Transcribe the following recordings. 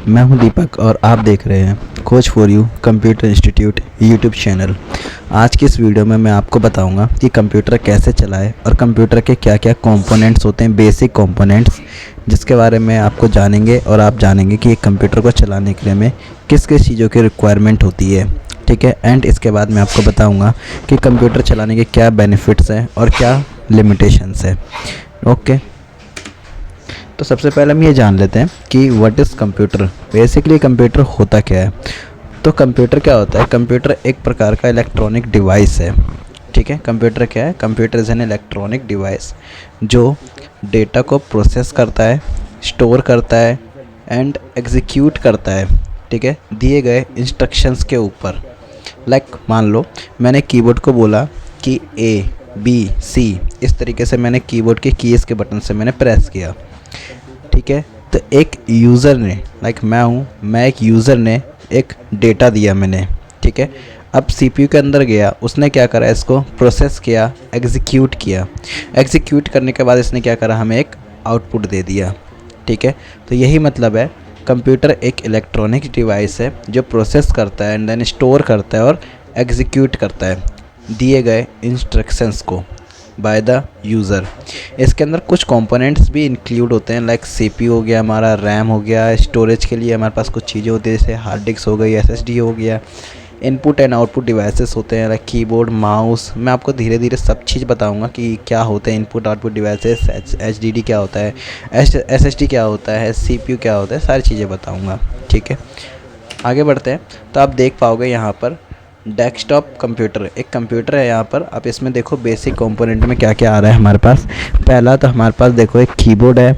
मैं हूं दीपक और आप देख रहे हैं coach for you computer institute YouTube channel. आज की इस वीडियो में मैं आपको बताऊंगा कि कंप्यूटर कैसे चलाएं और कंप्यूटर के क्या क्या कंपोनेंट्स होते हैं, बेसिक कंपोनेंट्स, जिसके बारे में आपको जानेंगे और आप जानेंगे कि एक कंप्यूटर को चलाने के लिए हमें किस किस चीज़ों की रिक्वायरमेंट होती है। ठीक है, एंड इसके बाद मैं आपको बताऊँगा कि कंप्यूटर चलाने के क्या बेनिफिट्स हैं और क्या लिमिटेशंस है। ओके, तो सबसे पहले हम ये जान लेते हैं कि what is computer. Basically computer होता क्या है। तो कंप्यूटर क्या होता है? कंप्यूटर एक प्रकार का इलेक्ट्रॉनिक डिवाइस है। ठीक है, कंप्यूटर क्या है? Computer is an electronic device जो डेटा को प्रोसेस करता है, स्टोर करता है एंड एग्जीक्यूट करता है। ठीक है, दिए गए इंस्ट्रक्शंस के ऊपर। लाइक मान लो मैंने कीबोर्ड को बोला कि A B C, इस तरीके से मैंने कीबोर्ड के कीज़ के बटन से मैंने प्रेस किया। ठीक है, तो एक यूज़र ने, लाइक मैं एक यूज़र ने एक डेटा दिया मैंने। ठीक है, अब CPU के अंदर गया, उसने क्या करा, इसको प्रोसेस किया, एग्जीक्यूट किया। एग्जीक्यूट करने के बाद इसने क्या करा, हमें एक आउटपुट दे दिया। ठीक है, तो यही मतलब है कंप्यूटर एक इलेक्ट्रॉनिक डिवाइस है जो प्रोसेस करता है एंड देन स्टोर करता है और एग्जीक्यूट करता है दिए गए इंस्ट्रक्शंस को बाय द यूज़र। इसके अंदर कुछ कंपोनेंट्स भी इंक्लूड होते हैं, लाइक CPU हो गया, हमारा रैम हो गया, स्टोरेज के लिए हमारे पास कुछ चीज़ें होती हैं जैसे हार्ड डिस्क हो गई, SSD हो गया, इनपुट एंड आउटपुट डिवाइसेस होते हैं लाइक कीबोर्ड, माउस। मैं आपको धीरे धीरे सब चीज़ बताऊंगा कि क्या होते हैं इनपुट आउटपुट डिवाइसेस, HDD क्या होता है, SSD क्या होता है, CPU क्या होता है, सारी चीज़ें बताऊँगा। ठीक है, आगे बढ़ते हैं। तो आप देख पाओगे यहाँ पर डेस्कटॉप कंप्यूटर एक कंप्यूटर है। यहाँ पर आप इसमें देखो बेसिक कंपोनेंट में क्या क्या आ रहा है हमारे पास। पहला तो हमारे पास देखो एक कीबोर्ड है,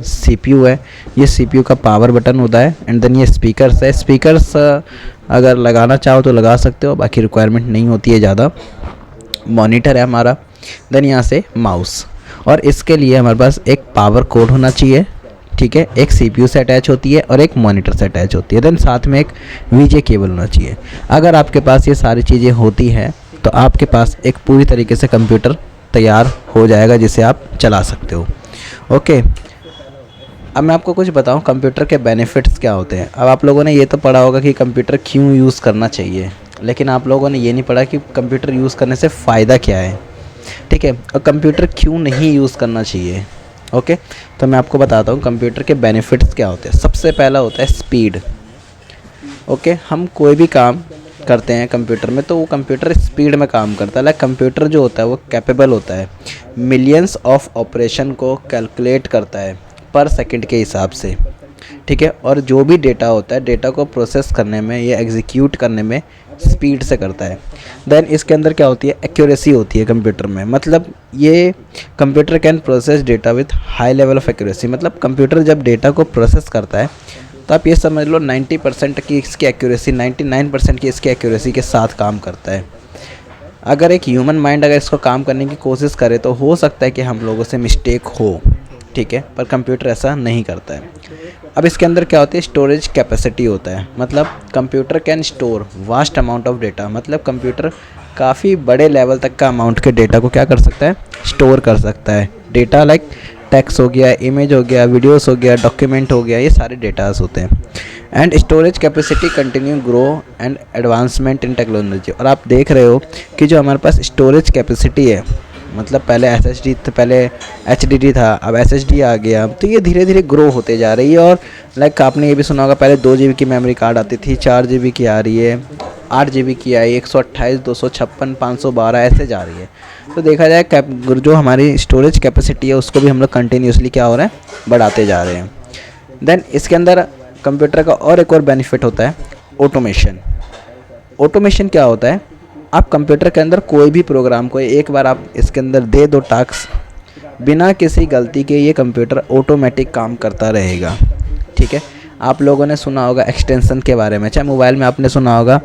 CPU है, ये CPU का पावर बटन होता है एंड देन ये स्पीकर्स है। स्पीकर्स अगर लगाना चाहो तो लगा सकते हो, बाकी रिक्वायरमेंट नहीं होती है ज़्यादा। मॉनिटर है हमारा, देन यहाँ से माउस, और इसके लिए हमारे पास एक पावर कोड होना चाहिए। ठीक है, एक CPU से अटैच होती है और एक मॉनिटर से अटैच होती है, देन साथ में एक VGA केबल होना चाहिए। अगर आपके पास ये सारी चीज़ें होती हैं तो आपके पास एक पूरी तरीके से कंप्यूटर तैयार हो जाएगा जिसे आप चला सकते हो। ओके, अब मैं आपको कुछ बताऊं कंप्यूटर के बेनिफिट्स क्या होते हैं। अब आप लोगों ने ये तो पढ़ा होगा कि कंप्यूटर क्यों यूज़ करना चाहिए, लेकिन आप लोगों ने ये नहीं पढ़ा कि कंप्यूटर यूज़ करने से फ़ायदा क्या है। ठीक है, और कंप्यूटर क्यों नहीं यूज़ करना चाहिए। ओके, तो मैं आपको बताता हूँ कंप्यूटर के बेनिफिट्स क्या होते हैं। सबसे पहला होता है स्पीड। ओके, हम कोई भी काम करते हैं कंप्यूटर में तो वो कंप्यूटर स्पीड में काम करता है। लाइक कंप्यूटर जो होता है वो कैपेबल होता है मिलियंस ऑफ ऑपरेशन को कैलकुलेट करता है पर सेकंड के हिसाब से। ठीक है, और जो भी डेटा होता है, डेटा को प्रोसेस करने में या एग्जीक्यूट करने में स्पीड से करता है। देन इसके अंदर क्या होती है, एक्यूरेसी होती है कंप्यूटर में। मतलब ये computer can process data with high level of accuracy. मतलब कंप्यूटर जब डेटा को प्रोसेस करता है तो आप ये समझ लो 90% की इसकी एक्यूरेसी, 99% की इसकी एक्यूरेसी के साथ काम करता है। अगर एक ह्यूमन माइंड अगर इसको काम करने की कोशिश करे तो हो सकता है कि हम लोगों से मिस्टेक हो। ठीक है, पर कंप्यूटर ऐसा नहीं करता है। अब इसके अंदर क्या होती है, स्टोरेज कैपेसिटी होता है। मतलब computer can store vast amount of data. मतलब कंप्यूटर काफ़ी बड़े लेवल तक का अमाउंट के डेटा को क्या कर सकता है, स्टोर कर सकता है। डेटा लाइक टेक्स्ट हो गया, इमेज हो गया, वीडियोस हो गया, डॉक्यूमेंट हो गया, ये सारे डेटास होते हैं। And storage capacity continue grow and advancement in technology. और आप देख रहे हो कि जो हमारे पास स्टोरेज कैपेसिटी है, मतलब पहले SSD था, पहले HDD था, अब SSD आ गया, तो ये धीरे धीरे ग्रो होते जा रही है। और लाइक आपने ये भी सुना होगा पहले 2 GB की मेमोरी कार्ड आती थी, 4 GB की आ रही है, 8 GB की आई, 128, 256, 512 ऐसे जा रही है। तो देखा जाए जो हमारी स्टोरेज कैपेसिटी है उसको भी हम लोग कंटिन्यूसली क्या हो रहा है, बढ़ाते जा रहे हैं। देन इसके अंदर कंप्यूटर का और एक और बेनिफिट होता है ऑटोमेशन। ऑटोमेशन क्या होता है, आप कंप्यूटर के अंदर कोई भी प्रोग्राम को एक बार आप इसके अंदर दे दो टास्क, बिना किसी गलती के ये कंप्यूटर ऑटोमेटिक काम करता रहेगा। ठीक है, आप लोगों ने सुना होगा एक्सटेंशन के बारे में, चाहे मोबाइल में आपने सुना होगा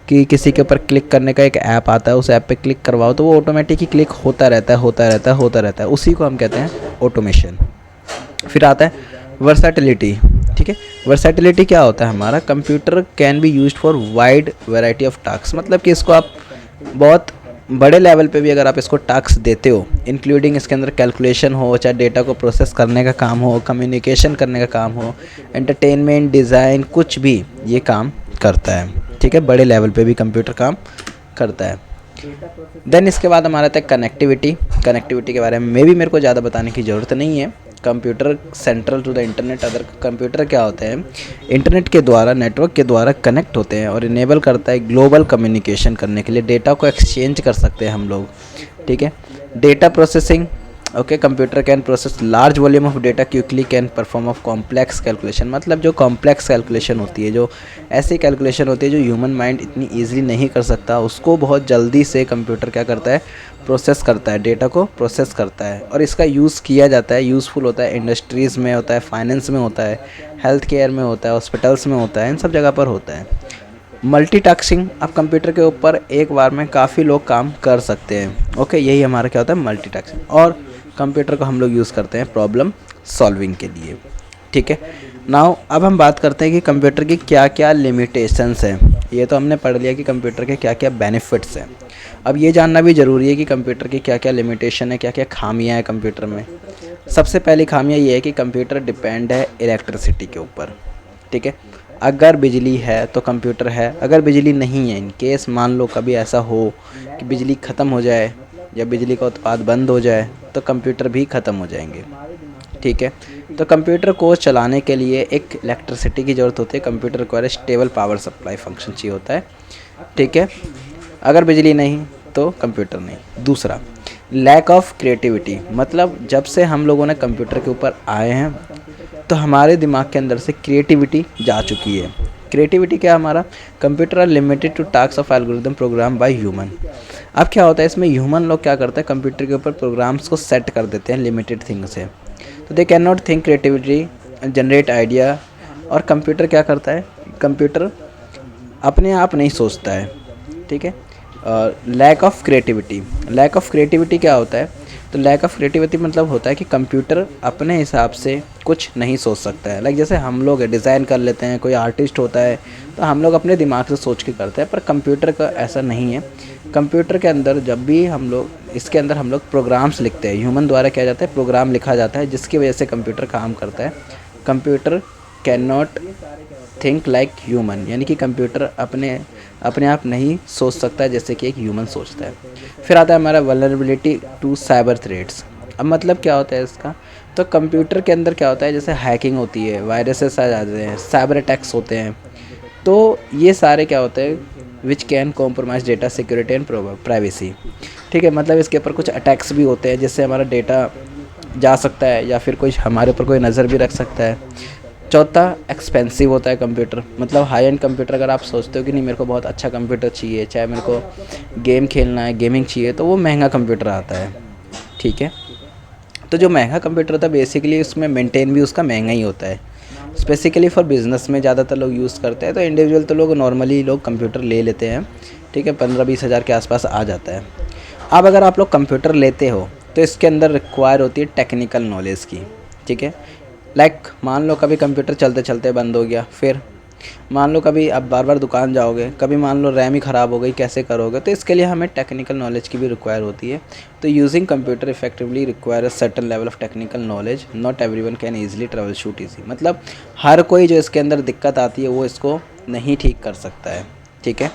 कि किसी के ऊपर क्लिक करने का एक ऐप आता है, उस ऐप पे क्लिक करवाओ तो वो ऑटोमेटिक ही क्लिक होता रहता है। उसी को हम कहते हैं ऑटोमेशन। फिर आता है वर्सेटिलिटी। ठीक है, वर्सेटिलिटी क्या होता है, हमारा computer can be used for wide variety of task. मतलब कि इसको आप बहुत बड़े लेवल पे भी अगर आप इसको टास्क देते हो, इंक्लूडिंग इसके अंदर कैलकुलेशन हो, चाहे डेटा को प्रोसेस करने का काम हो, कम्युनिकेशन करने का काम हो, एंटरटेनमेंट, डिज़ाइन, कुछ भी ये काम करता है। ठीक है, बड़े लेवल पे भी कंप्यूटर काम करता है। देन इसके बाद हमारा आता है कनेक्टिविटी। कनेक्टिविटी के बारे में भी मेरे को ज़्यादा बताने की ज़रूरत नहीं है। Computer central to the internet. Other computer क्या होते हैं, इंटरनेट के द्वारा, नेटवर्क के द्वारा कनेक्ट होते हैं और इनेबल करता है ग्लोबल कम्युनिकेशन करने के लिए। डेटा को एक्सचेंज कर सकते हैं हम लोग। ठीक है, data processing. Okay, computer can process large volume of data quickly, can perform of complex calculation. मतलब जो कॉम्प्लेक्स कैलकुलेशन होती है, जो ऐसी कैलकुलेशन होती है जो ह्यूमन माइंड इतनी ईजिली नहीं कर सकता, उसको बहुत जल्दी से कंप्यूटर क्या करता है, प्रोसेस करता है, डेटा को प्रोसेस करता है। और इसका यूज़ किया जाता है, यूज़फुल होता है, इंडस्ट्रीज़ में होता है, फाइनेंस में होता है, हेल्थ केयर में होता है, हॉस्पिटल्स में होता है, इन सब जगह पर होता है। मल्टीटास्किंग, आप कंप्यूटर के ऊपर एक बार में काफ़ी लोग काम कर सकते हैं। ओके, यही हमारा क्या होता है, मल्टीटास्किंग। और कंप्यूटर को हम लोग यूज़ करते हैं प्रॉब्लम सॉल्विंग के लिए। ठीक है, नाउ अब हम बात करते हैं कि कंप्यूटर की क्या क्या लिमिटेशंस हैं। ये तो हमने पढ़ लिया कि कंप्यूटर के क्या क्या बेनिफिट्स हैं। अब ये जानना भी ज़रूरी है कि कंप्यूटर की क्या क्या लिमिटेशन है, क्या क्या खामियां हैं कंप्यूटर में। सबसे पहली खामियां ये है कि कंप्यूटर डिपेंड है इलेक्ट्रिसिटी के ऊपर। ठीक है, अगर बिजली है तो कंप्यूटर है, अगर बिजली नहीं है, इन केस मान लो कभी ऐसा हो कि बिजली ख़त्म हो जाए या बिजली का उत्पाद बंद हो जाए, तो कंप्यूटर भी ख़त्म हो जाएंगे। ठीक है, तो कंप्यूटर को चलाने के लिए एक इलेक्ट्रिसिटी की ज़रूरत होती है। कंप्यूटर को स्टेबल पावर सप्लाई फंक्शन चाहिए होता है। ठीक है, अगर बिजली नहीं तो कंप्यूटर नहीं। दूसरा, लैक ऑफ क्रिएटिविटी। मतलब जब से हम लोगों ने कंप्यूटर के ऊपर आए हैं तो हमारे दिमाग के अंदर से क्रिएटिविटी जा चुकी है। क्रिएटिविटी क्या, हमारा computer are limited to task of algorithm program by human. अब क्या होता है इसमें, ह्यूमन लोग क्या करते हैं, कंप्यूटर के ऊपर प्रोग्राम्स को सेट कर देते हैं लिमिटेड थिंग से। तो they can not think creativity, generate idea. और कंप्यूटर क्या करता है, कंप्यूटर अपने आप नहीं सोचता है। ठीक है, lack of creativity. Lack of creativity क्या होता है, तो लैक ऑफ क्रिएटिविटी मतलब होता है कि कंप्यूटर अपने हिसाब से कुछ नहीं सोच सकता है। लाइक जैसे हम लोग डिज़ाइन कर लेते हैं, कोई आर्टिस्ट होता है तो हम लोग अपने दिमाग से सोच के करते हैं, पर कंप्यूटर का ऐसा नहीं है। कंप्यूटर के अंदर जब भी हम लोग, इसके अंदर हम लोग प्रोग्राम्स लिखते हैं, ह्यूमन द्वारा किया जाता है, प्रोग्राम लिखा जाता है जिसकी वजह से कंप्यूटर काम करता है। Computer can not think like human, यानी कि कंप्यूटर अपने आप नहीं सोच सकता है जैसे कि एक ह्यूमन सोचता है। फिर आता है हमारा वल्नरेबिलिटी टू साइबर थ्रेट्स। अब मतलब क्या होता है इसका, तो कंप्यूटर के अंदर क्या होता है, जैसे हैकिंग होती है, वायरसेस आ जाते हैं, साइबर अटैक्स होते हैं, तो ये सारे क्या होते हैं, which can compromise data security and privacy. ठीक है, मतलब इसके ऊपर कुछ अटैक्स भी होते हैं जिससे हमारा डेटा जा सकता है या फिर कोई हमारे ऊपर कोई नज़र भी रख सकता है। चौथा, एक्सपेंसिव होता है कंप्यूटर। मतलब हाई एंड कंप्यूटर, अगर आप सोचते हो कि नहीं मेरे को बहुत अच्छा कंप्यूटर चाहिए, चाहे मेरे को गेम खेलना है, गेमिंग चाहिए, तो वो महंगा कंप्यूटर आता है। ठीक है, तो जो महंगा कंप्यूटर होता है बेसिकली उसमें मेंटेन भी उसका महंगा ही होता है। स्पेसिकली फॉर बिज़नेस में ज़्यादातर लोग यूज़ करते हैं, तो इंडिविजुअल तो लोग नॉर्मली लोग कंप्यूटर ले लेते हैं। ठीक है, 15-20 हज़ार के आसपास आ जाता है। अब अगर आप लोग कंप्यूटर लेते हो तो इसके अंदर रिक्वायर होती है टेक्निकल नॉलेज की। ठीक है, लाइक मान लो कभी कंप्यूटर चलते चलते बंद हो गया, फिर मान लो कभी आप बार बार दुकान जाओगे, कभी मान लो रैम ही ख़राब हो गई, कैसे करोगे, तो इसके लिए हमें टेक्निकल नॉलेज की भी रिक्वायर होती है। तो using computer effectively require a certain level of technical knowledge, not everyone can easily trouble shoot easy. मतलब हर कोई जो इसके अंदर दिक्कत आती है वो इसको नहीं ठीक कर सकता है। ठीक है,